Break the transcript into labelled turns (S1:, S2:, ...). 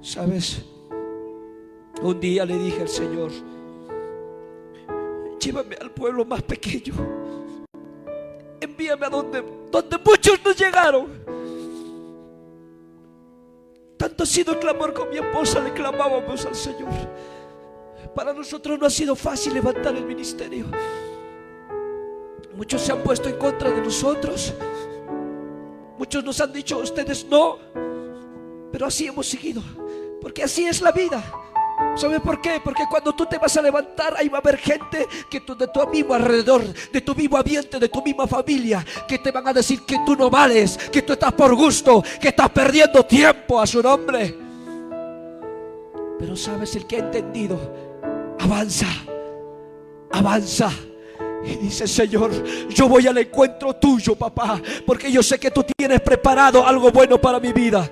S1: ¿Sabes? Un día le dije al Señor: llévame al pueblo más pequeño, envíame a donde muchos no llegaron. Tanto ha sido el clamor con mi esposa, le clamábamos al Señor. Para nosotros no ha sido fácil levantar el ministerio. Muchos se han puesto en contra de nosotros, muchos nos han dicho ustedes no, pero así hemos seguido, porque así es la vida. ¿Sabe por qué? Porque cuando tú te vas a levantar, ahí va a haber gente que de tu mismo alrededor, de tu mismo ambiente, de tu misma familia, que te van a decir que tú no vales, que tú estás por gusto, que estás perdiendo tiempo a su nombre. Pero sabes, el que ha entendido avanza, avanza. Y dice: Señor, yo voy al encuentro tuyo, papá, porque yo sé que tú tienes preparado algo bueno para mi vida.